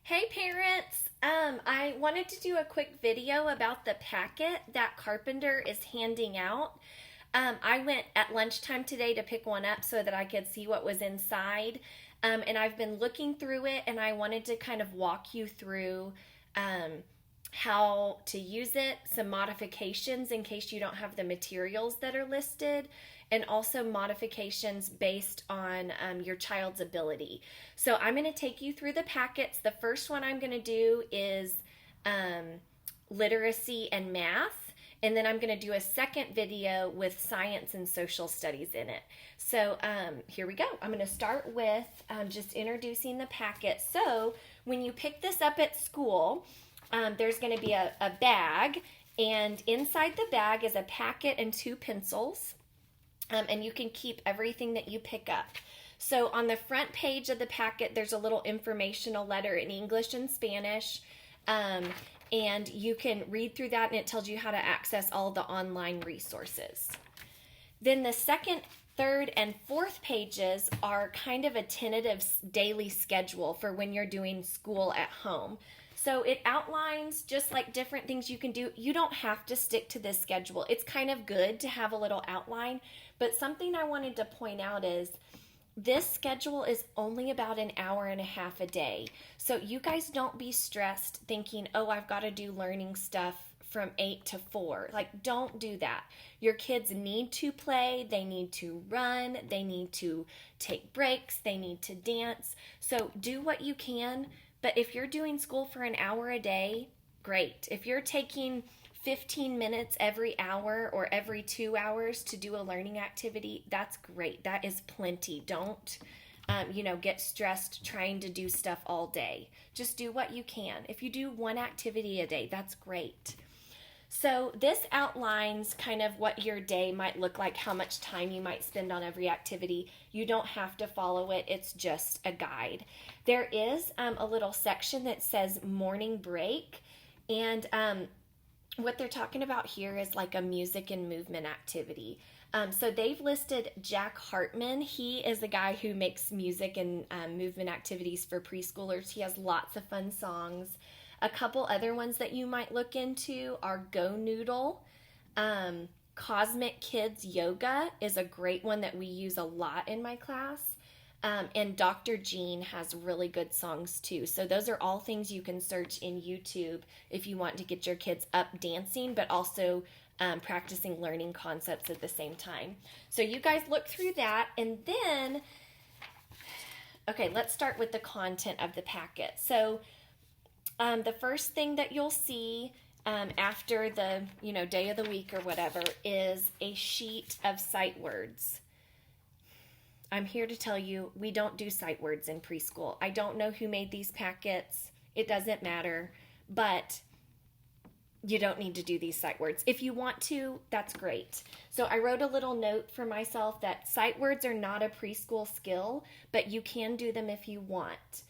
Hey parents, I wanted to do a quick video about the packet that Carpenter is handing out. I went at lunchtime today to pick one up so that I could see what was inside. And I've been looking through it and I wanted to kind of walk you through um, how to use it, some modifications in case you don't have the materials that are listed, and also modifications based on your child's ability. So I'm going to take you through the packets. The first one I'm going to do is um, literacy and math. And then I'm going to do a second video with science and social studies in it. So here we go. I'm going to start with just introducing the packet. So when you pick this up at school, there's going to be a bag, and inside the bag is a packet and 2 pencils, and you can keep everything that you pick up. So on the front page of the packet, there's a little informational letter in English and Spanish, and you can read through that, and it tells you how to access all the online resources. Then the second, third, and fourth pages are kind of a tentative daily schedule for when you're doing school at home. So it outlines just like different things you can do. You don't have to stick to this schedule. It's kind of good to have a little outline, but something I wanted to point out is this schedule is only about an hour and a half a day. So you guys don't be stressed thinking, oh, I've got to do learning stuff from 8 to 4. Like, don't do that. Your kids need to play, they need to run, they need to take breaks, they need to dance. So do what you can. But if you're doing school for an hour a day, great. If you're taking 15 minutes every hour or every 2 hours to do a learning activity, that's great. That is plenty. Don't, get stressed trying to do stuff all day. Just do what you can. If you do one activity a day, that's great. So this outlines kind of what your day might look like, how much time you might spend on every activity. You don't have to follow it. It's just a guide. There is a little section that says morning break, and what they're talking about here is like a music and movement activity. So they've listed Jack Hartman. He is the guy who makes music and movement activities for preschoolers. He has lots of fun songs. A couple other ones that you might look into are Go Noodle. Cosmic Kids Yoga is a great one that we use a lot in my class. And Dr. Jean has really good songs too. So those are all things you can search in YouTube if you want to get your kids up dancing, but also practicing learning concepts at the same time. So you guys look through that, and then, okay, let's start with the content of the packet. So the first thing that you'll see after the day of the week or whatever is a sheet of sight words. I'm here to tell you we don't do sight words in preschool. I don't know who made these packets. It doesn't matter, but you don't need to do these sight words. If you want to, that's great. So I wrote a little note for myself that sight words are not a preschool skill, but you can do them if you want.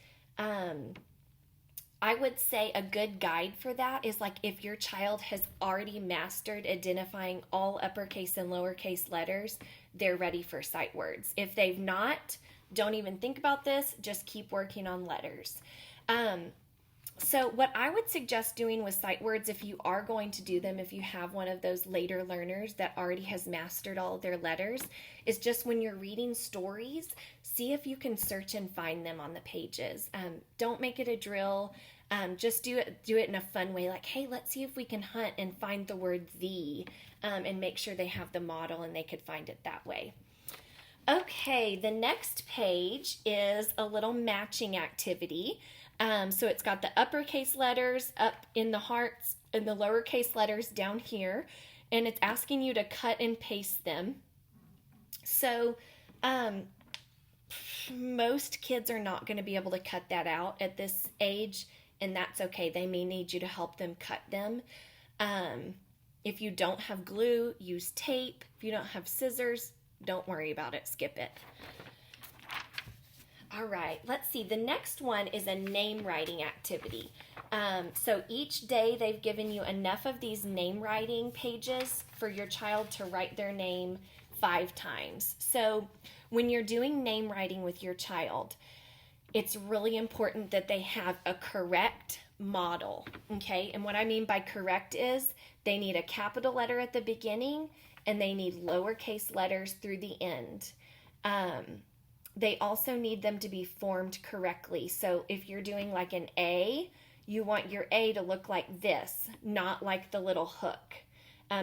I would say a good guide for that is like if your child has already mastered identifying all uppercase and lowercase letters, they're ready for sight words. If they've not, don't even think about this, just keep working on letters. So what I would suggest doing with sight words, if you are going to do them, if you have one of those later learners that already has mastered all of their letters, is just when you're reading stories, see if you can search and find them on the pages. Don't make it a drill. Just do it in a fun way, like, hey, let's see if we can hunt and find the word the, and make sure they have the model and they could find it that way. Okay, the next page is a little matching activity. So it's got the uppercase letters up in the hearts and the lowercase letters down here, and it's asking you to cut and paste them. So most kids are not going to be able to cut that out at this age, and that's okay. They may need you to help them cut them. If you don't have glue, use tape. If you don't have scissors, don't worry about it. Skip it. All right, let's see. The next one is a name writing activity. So each day they've given you enough of these name writing pages for your child to write their name 5 times. So when you're doing name writing with your child, it's really important that they have a correct model, okay? And what I mean by correct is they need a capital letter at the beginning and they need lowercase letters through the end. They also need them to be formed correctly. So if you're doing like an A, you want your A to look like this, not like the little hook.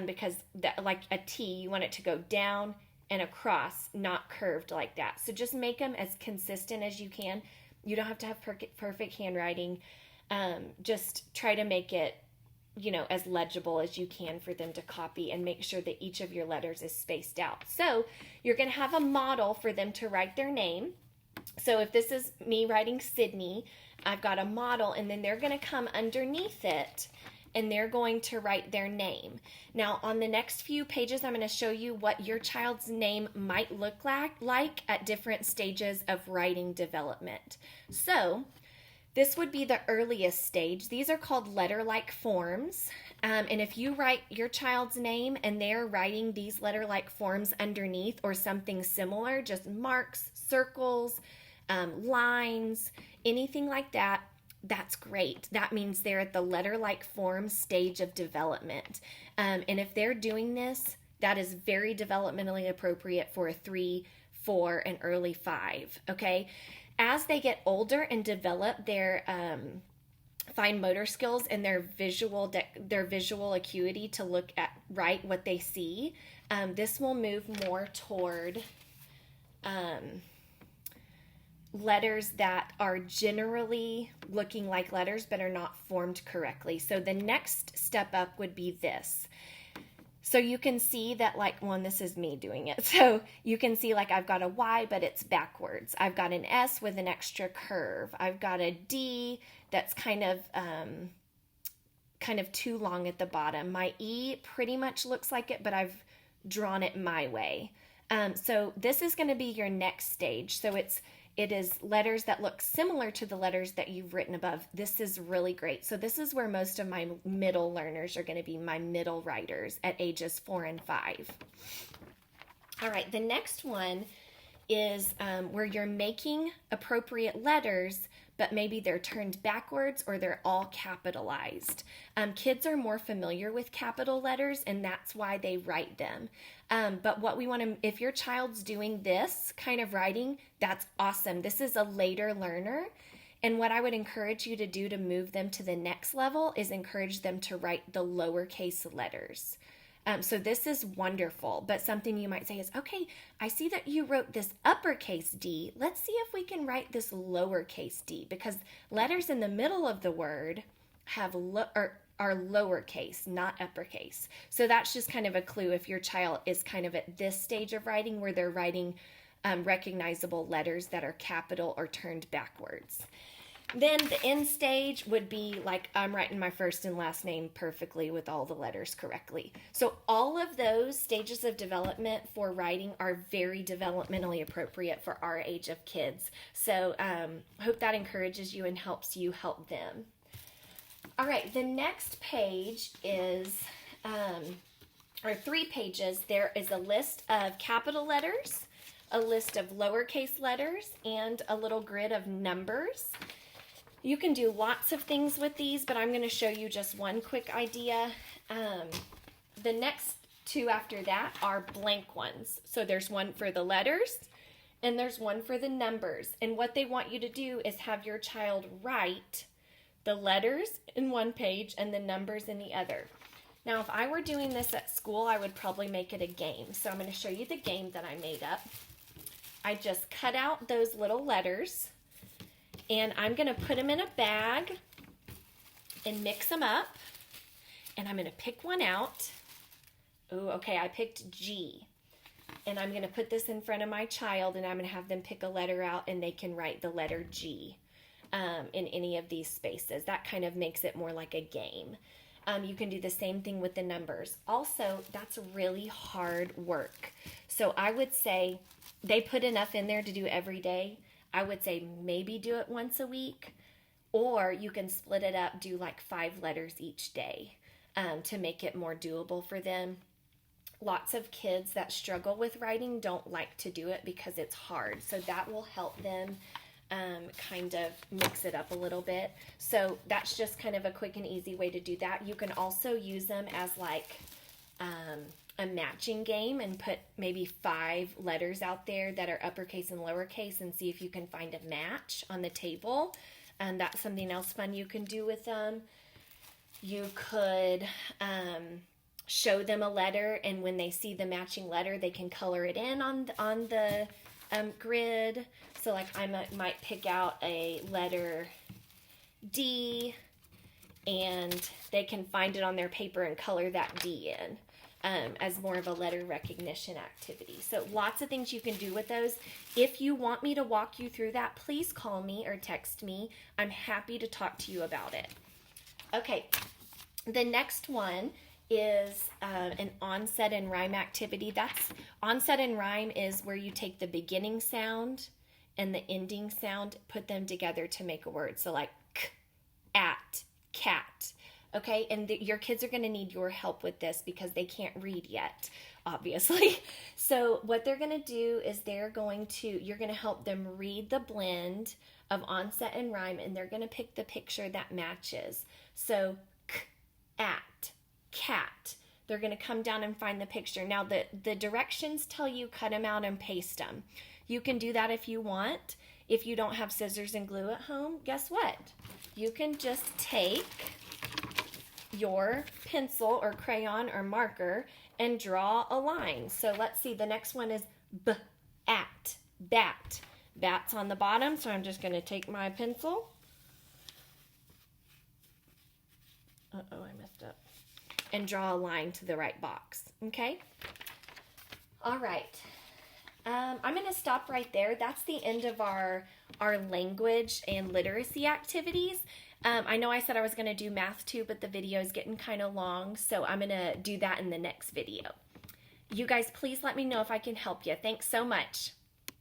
Because that, like a T, you want it to go down and across, not curved like that. So just make them as consistent as you can. You don't have to have perfect handwriting. Just try to make it, as legible as you can for them to copy, and make sure that each of your letters is spaced out. So you're going to have a model for them to write their name. So if this is me writing Sydney, I've got a model, and then they're going to come underneath it and they're going to write their name. Now, on the next few pages, I'm going to show you what your child's name might look like at different stages of writing development. So this would be the earliest stage. These are called letter-like forms. And if you write your child's name and they're writing these letter-like forms underneath or something similar, just marks, circles, lines, anything like that, that's great. That means they're at the letter-like form stage of development. And if they're doing this, that is very developmentally appropriate for a 3, 4, and early 5, okay? As they get older and develop their fine motor skills and their visual acuity to look at write what they see, this will move more toward letters that are generally looking like letters but are not formed correctly. So the next step up would be this. So you can see that, this is me doing it. So you can see I've got a Y, but it's backwards. I've got an S with an extra curve. I've got a D that's kind of too long at the bottom. My E pretty much looks like it, but I've drawn it my way. So this is going to be your next stage. So it is letters that look similar to the letters that you've written above. This is really great. So this is where most of my middle learners are going to be, my middle writers at ages 4 and 5. All right, the next one is where you're making appropriate letters, but maybe they're turned backwards or they're all capitalized. Kids are more familiar with capital letters, and that's why they write them. But what we want to, if your child's doing this kind of writing, that's awesome. This is a later learner. And what I would encourage you to do to move them to the next level is encourage them to write the lowercase letters. So this is wonderful, but something you might say is, okay, I see that you wrote this uppercase D. Let's see if we can write this lowercase d, because letters in the middle of the word have are lowercase, not uppercase. So that's just kind of a clue if your child is kind of at this stage of writing where they're writing recognizable letters that are capital or turned backwards. Then the end stage would be I'm writing my first and last name perfectly with all the letters correctly. So all of those stages of development for writing are very developmentally appropriate for our age of kids. So hope that encourages you and helps you help them. All right, the next page is, or 3 pages, there is a list of capital letters, a list of lowercase letters, and a little grid of numbers. You can do lots of things with these, but I'm going to show you just one quick idea. The next 2 after that are blank ones. So there's one for the letters, and there's one for the numbers. And what they want you to do is have your child write the letters in one page and the numbers in the other. Now, if I were doing this at school, I would probably make it a game. So I'm going to show you the game that I made up. I just cut out those little letters, and I'm going to put them in a bag and mix them up. And I'm going to pick one out. Oh, okay, I picked G. And I'm going to put this in front of my child, and I'm going to have them pick a letter out, and they can write the letter G in any of these spaces. That kind of makes it more like a game. You can do the same thing with the numbers. Also, that's really hard work. So I would say they put enough in there to do every day. I would say maybe do it once a week, or you can split it up, do 5 letters each day to make it more doable for them. Lots of kids that struggle with writing don't like to do it because it's hard. So that will help them kind of mix it up a little bit. So that's just kind of a quick and easy way to do that. You can also use them as like a matching game and put maybe 5 letters out there that are uppercase and lowercase and see if you can find a match on the table. And that's something else fun you can do with them. You could show them a letter, and when they see the matching letter, they can color it in on the grid. So like I might pick out a letter D, and they can find it on their paper and color that D in as more of a letter recognition activity. So lots of things you can do with those. If you want me to walk you through that, please call me or text me. I'm happy to talk to you about it. Okay, the next one is an onset and rhyme activity. That's onset and rhyme is where you take the beginning sound and the ending sound, put them together to make a word. So like k, at, cat. Okay, and your kids are going to need your help with this because they can't read yet, obviously. So what they're going to do is you're going to help them read the blend of onset and rhyme, and they're going to pick the picture that matches. So k, at, cat. They're going to come down and find the picture. Now the directions tell you cut them out and paste them. You can do that if you want. If you don't have scissors and glue at home, guess what? You can just take your pencil or crayon or marker and draw a line. So let's see, the next one is b, at, bat. Bat's on the bottom, so I'm just going to take my pencil. Uh-oh, I messed up. And draw a line to the right box, okay? All right. I'm going to stop right there. That's the end of our language and literacy activities. I know I said I was going to do math too, but the video is getting kind of long, so I'm going to do that in the next video. You guys, please let me know if I can help you. Thanks so much.